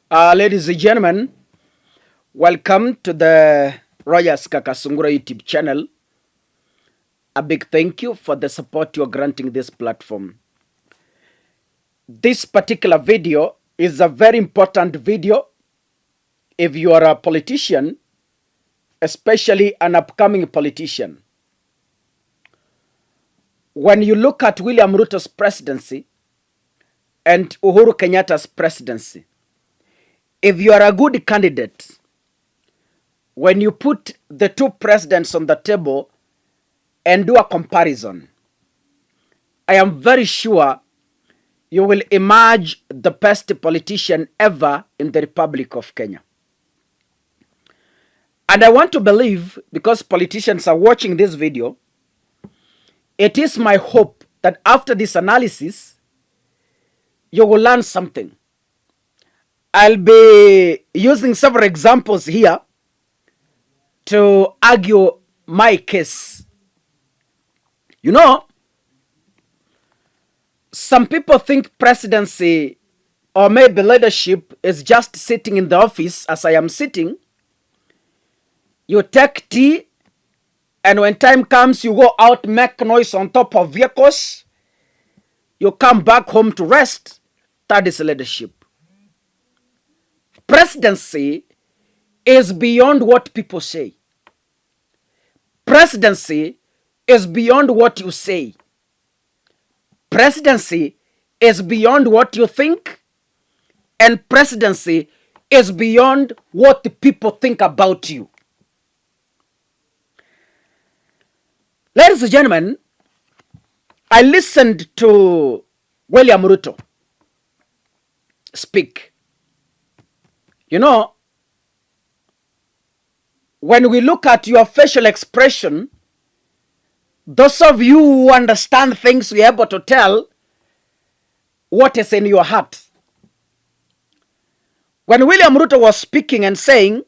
Ladies and gentlemen, welcome to the Royals Kakasungura YouTube channel. A big thank you for the support you're granting this platform. This particular video is a very important video if you are a politician, especially an upcoming politician. When you look at William Ruto's presidency and Uhuru Kenyatta's presidency, if you are a good candidate, when you put the two presidents on the table and do a comparison, I am very sure you will emerge the best politician ever in the Republic of Kenya. And I want to believe, because politicians are watching this video, it is my hope that after this analysis, you will learn something. I'll be using several examples here to argue my case. You know, some people think presidency or maybe leadership is just sitting in the office as I am sitting. You take tea, and when time comes, you go out, make noise on top of vehicles. You come back home to rest. That is leadership. Presidency is beyond what people say. Presidency is beyond what you say. Presidency is beyond what you think. And presidency is beyond what the people think about you. Ladies and gentlemen, I listened to William Ruto speak. You know, when we look at your facial expression, those of you who understand things, we are able to tell what is in your heart. When William Ruto was speaking and saying,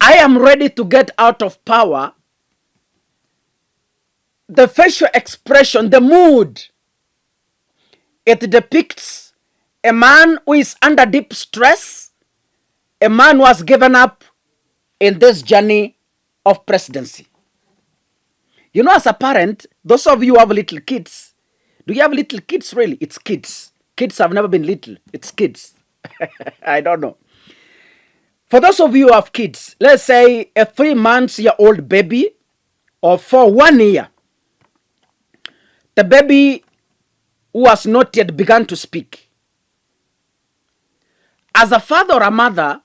I am ready to get out of power, the facial expression, the mood, it depicts a man who is under deep stress, a man who has given up in this journey of presidency. You know, as a parent, those of you who have little kids, do you have little kids really? It's kids. Kids have never been little. It's kids. I don't know. For those of you who have kids, let's say a 3-month-old baby or for 1 year, the baby who has not yet begun to speak. As a father or a mother,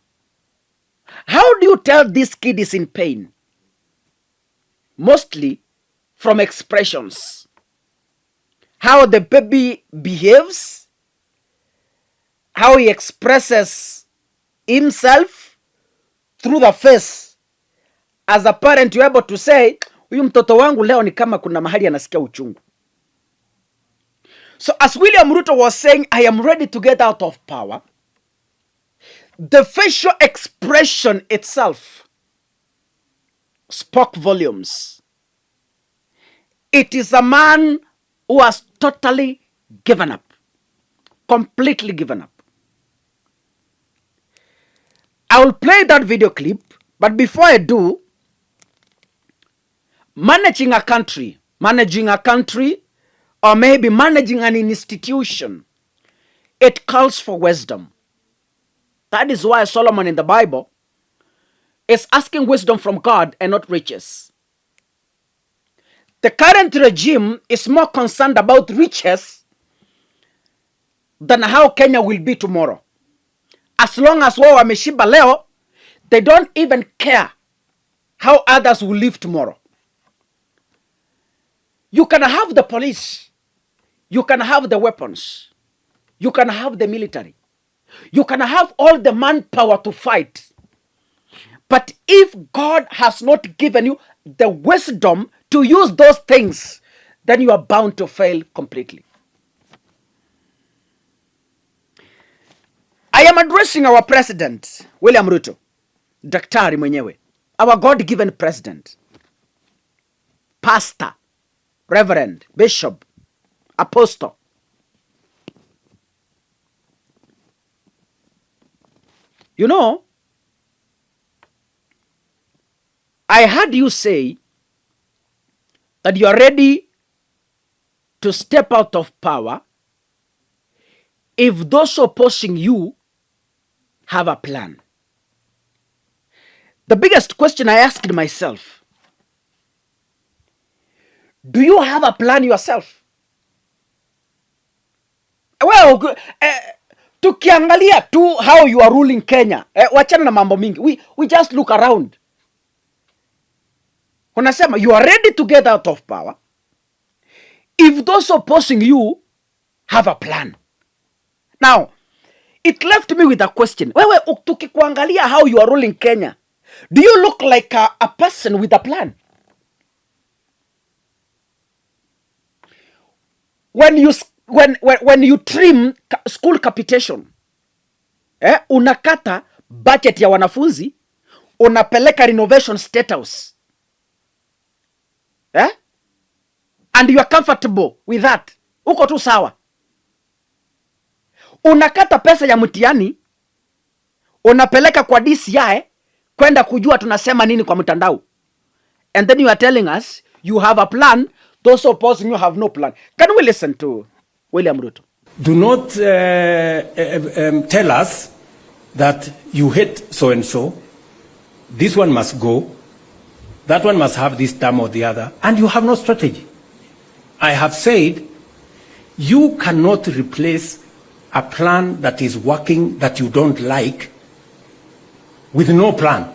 how do you tell this kid is in pain? Mostly from expressions. How the baby behaves, how he expresses himself through the face. As a parent, you're able to say, huyu mtoto wangu leo ni kama kuna mahali anasikia uchungu. So as William Ruto was saying, I am ready to get out of power, the facial expression itself spoke volumes. It is a man who has totally given up, completely given up. I will play that video clip, but before I do, managing a country, or maybe managing an institution, it calls for wisdom. That is why Solomon in the Bible is asking wisdom from God and not riches. The current regime is more concerned about riches than how Kenya will be tomorrow. As long as wao wameshiba leo, they don't even care how others will live tomorrow. You can have the police, you can have the weapons, you can have the military, you can have all the manpower to fight. But if God has not given you the wisdom to use those things, then you are bound to fail completely. I am addressing our president, William Ruto, Daktari mwenyewe, our God-given president, pastor, reverend, bishop, apostle. You know, I heard you say that you are ready to step out of power if those opposing you have a plan. The biggest question I asked myself, do you have a plan yourself? Well, tukiangalia tu how you are ruling Kenya, wachana na mambo mingi. We just look around. Unasema you are ready to get out of power if those opposing you have a plan. Now, it left me with a question. Wewe tukikuangalia how you are ruling Kenya, do you look like a person with a plan? When you trim school capitation, unakata budget ya wanafunzi, unapeleka renovation statehouse, and you are comfortable with that, uko tu sawa. Unakata pesa ya mtihani, unapeleka kwa DCI kwenda kujua tunasema nini kwa mtandao, and then you are telling us you have a plan. Those opposing you have no plan. Can we listen to William Ruto? Do not tell us that you hate so and so. This one must go. That one must have this term or the other. And you have no strategy. I have said you cannot replace a plan that is working that you don't like with no plan.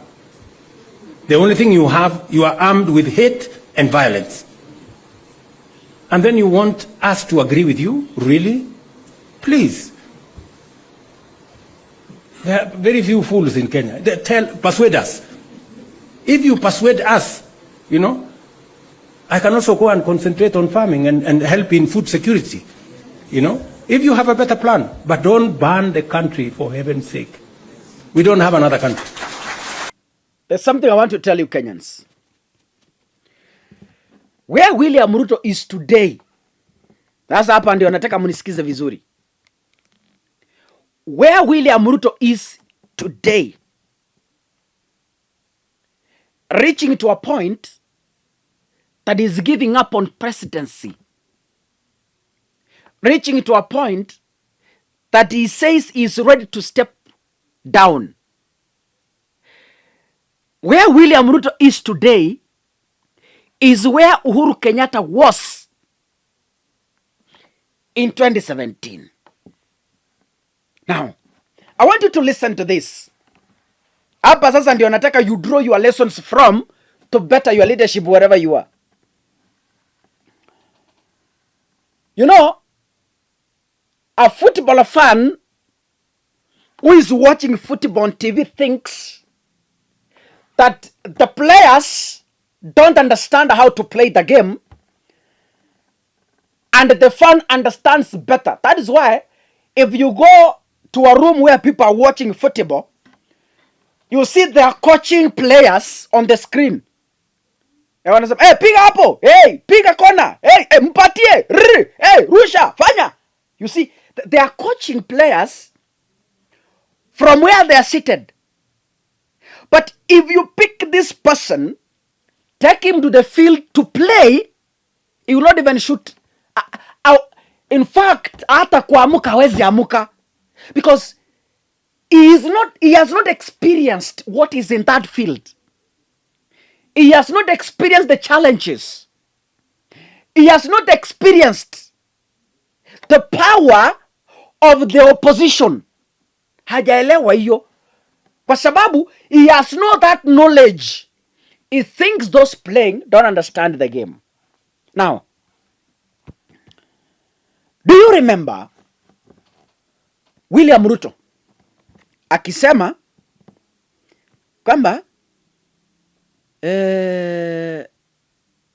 The only thing you have, you are armed with hate and violence. And then you want us to agree with you? Really? Please. There are very few fools in Kenya. Persuade us. If you persuade us, you know, I can also go and concentrate on farming and help in food security. You know, if you have a better plan, but don't ban the country for heaven's sake. We don't have another country. There's something I want to tell you, Kenyans. Where William Ruto is today, sasa hapa ndio nataka munisikize vizuri. Where William Ruto is today, reaching to a point that is giving up on presidency, reaching to a point that he says is ready to step down. Where William Ruto is today is where Uhuru Kenyatta was in 2017. Now, I want you to listen to this. Hapa sasa ndio nataka you draw your lessons from to better your leadership wherever you are. You know, a football fan who is watching football on TV thinks that the players don't understand how to play the game, and the fan understands better. That is why if you go to a room where people are watching football, you see they are coaching players on the screen. They want to say, hey, piga hapo, hey, piga kona, hey, mpatie, hey, rusha, fanya. You see, they are coaching players from where they are seated. But if you pick this person, take him to the field to play, he will not even shoot. In fact, hata kuamuka hawezi amuka, because he has not experienced what is in that field. He has not experienced the challenges. He has not experienced the power of the opposition. Hajaelewa hiyo. Kwa sababu he has not that knowledge. He thinks those playing don't understand the game. Now, do you remember William Ruto akisema kwamba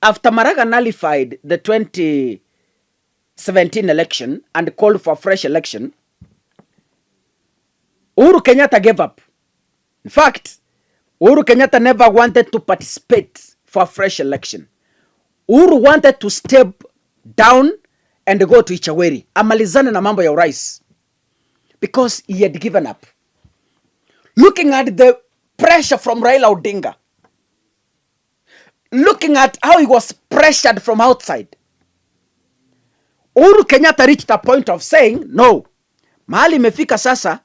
after Maraga nullified the 2017 election and called for a fresh election, Uhuru Kenyatta gave up. In fact, Uhuru Kenyatta never wanted to participate for a fresh election. Uhuru wanted to step down and go to Ichaweri, amalizane na mambo ya urais, because he had given up. looking at the pressure from Raila Odinga, looking at how he was pressured from outside, Uhuru Kenyatta reached a point of saying, no, mahali imefika sasa,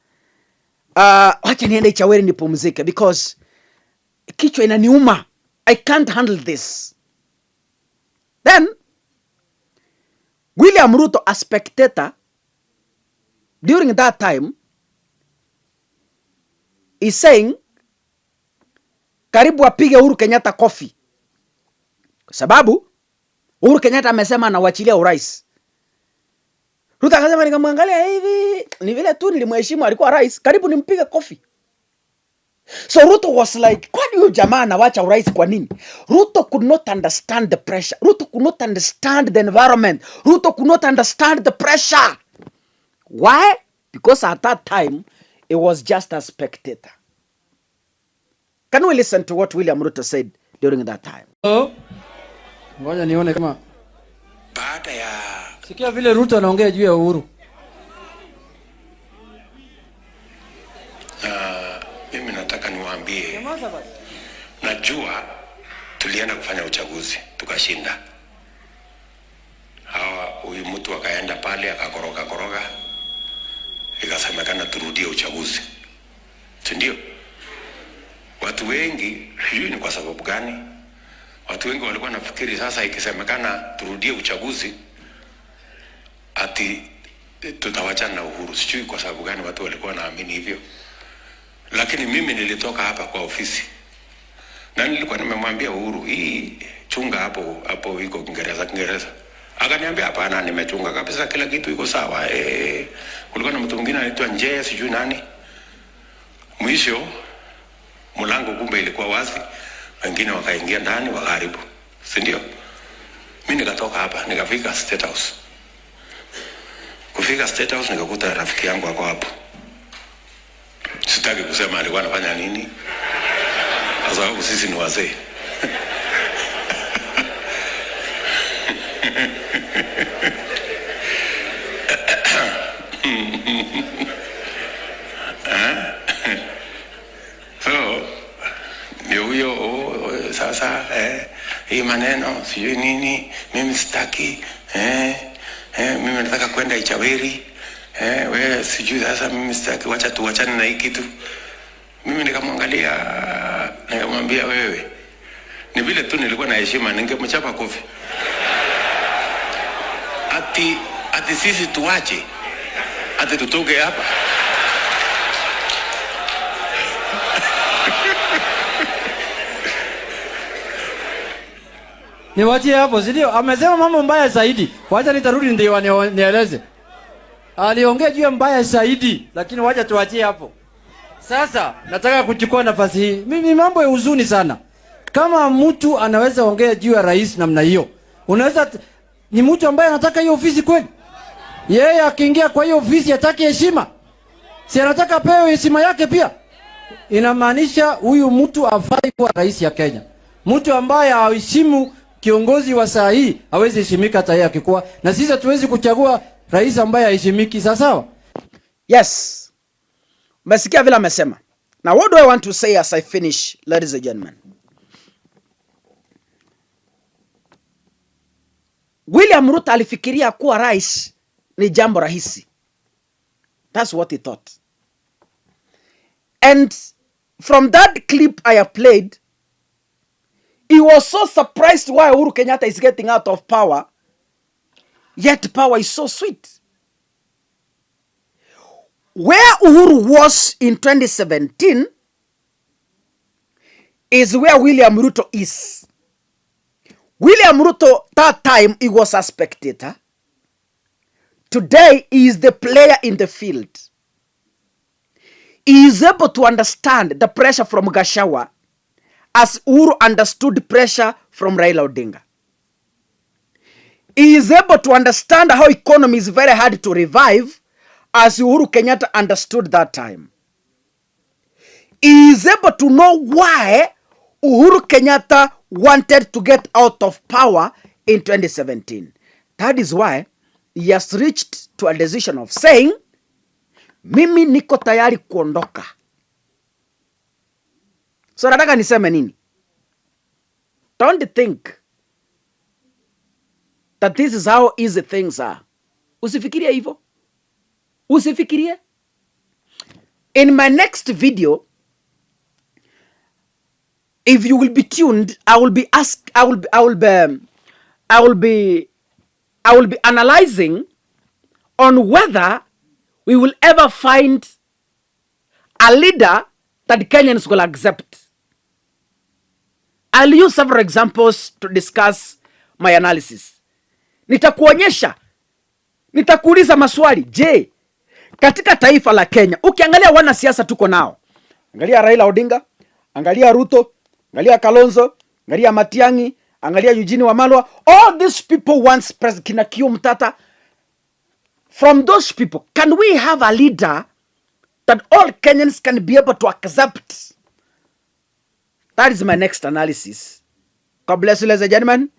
wacha niende Chaweri nipumzike because kichwa inaniuma. I can't handle this. Then, William Ruto, a spectator, during that time, is saying, karibu apige Uhuru Kenyatta kofi. Kwa sababu, Uhuru Kenyatta amesema anawachilia urais. Ruto akasema nikamwangalia hivi, ni vile tu nilimheshimu alikuwa rais, karibu nimpige kofi. So Ruto was like, kwani huyu jamaa anawacha urais kwa nini? Ruto could not understand the pressure. Ruto could not understand the environment. Ruto could not understand the pressure. Why? Because at that time, it was just a spectator. Can we listen to what William Ruto said during that time? Ngoja nione kama baada ya sikia vile Ruto anaongea juu ya Uhuru. Mimi nataka niwaambie, najua tulienda kufanya uchaguzi tukashinda. Huyu mtu akaenda pale akakoroga, ikasemekana turudie uchaguzi, ndio watu wengi, sijui ni kwa sababu gani, watu wengi walikuwa nafikiri sasa ikisemekana turudie uchaguzi ati tutawachana na Uhuru. Sijui kwa sababu gani watu walikuwa naamini hivyo. Lakini mimi nilitoka hapa kwa ofisi na nilikuwa nimemwambia Uhuru, hii chunga hapo iko Kiingereza. Akaniambia hapana, nimechunga kabisa, kila kitu iko sawa. Kulikuwa na mtu mwingine anaitwa Nje, sijui nani. Mwisho mlango kumbe ilikuwa wazi, wengine wakaingia ndani wakaharibu, si ndio? Mimi nikatoka hapa nikafika State House. Kufika State House nikakuta rafiki yangu wako hapo. Sitaki kusema alikuwa anafanya nini, kwa sababu sisi ni wazee. So ndio huyo sasa hii maneno sijui nini, mimi sitaki mimi nataka kwenda Chaweri. Wewe sijui sasa mimi sitaki, wacha tuachane na hii kitu. Mimi nikamwangalia nikamwambia, wewe ni vile tu nilikuwa na heshima, ningemchapa kofi. Ati sisi tuache, ati tutoke hapa. Niwache hapo, si ndio? Amesema mambo mbaya zaidi. Wacha nitarudi ndio nieleze. Aliongea juu ya mbaya zaidi, lakini wacha tuachie hapo. Sasa nataka kuchukua nafasi hii. Mimi mambo ya huzuni sana. Kama mtu anaweza ongea juu ya rais namna hiyo, unaweza ni mtu ambaye anataka hiyo ofisi kweli? Yeye akiingia kwa hiyo ofisi ataki heshima. Si anataka pewe heshima yake pia. Inamaanisha huyu mtu hafai kuwa rais ya Kenya. Mtu ambaye haheshimu kiongozi wa saa hii hawezi heshimika hata yeye akikuwa. Na sisi hatuwezi kuchagua rais ambaye haheshimiki, sawa? Yes. Umesikia vile amesema. Now what do I want to say as I finish, ladies and gentlemen? William Ruto alifikiria kuwa rais ni jambo rahisi. That's what he thought. And from that clip I have played, he was so surprised why Uhuru Kenyatta is getting out of power, yet power is so sweet. Where Uhuru was in 2017 is where William Ruto is. William Ruto, that time, he was a spectator. Today, he is the player in the field. He is able to understand the pressure from Gachagua as Uhuru understood pressure from Raila Odinga. He is able to understand how economy is very hard to revive as Uhuru Kenyatta understood that time. He is able to know why Uhuru Kenyatta wanted to get out of power in 2017. That is why he has reached to a decision of saying, mimi niko tayari kuondoka. So nataka niseme nini? Don't think that this is how easy things are. Usifikirie hivyo. Usifikirie. In my next video, if you will be tuned, I will be analyzing on whether we will ever find a leader that Kenyans will accept. I'll use several examples to discuss my analysis. Nitakuonyesha, nitakuuliza maswali. Je, katika taifa la Kenya, ukiangalia wanasiasa tuko nao, angalia Raila Odinga, angalia Ruto, angalia Kalonzo, angalia Matiang'i, angalia Eugene Wamalwa, all these people once President kina Kiu Mtata. From those people, can we have a leader that all Kenyans can be able to accept? That is my next analysis. God bless you, ladies and gentlemen.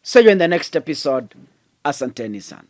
See you in the next episode. Asanteni sana.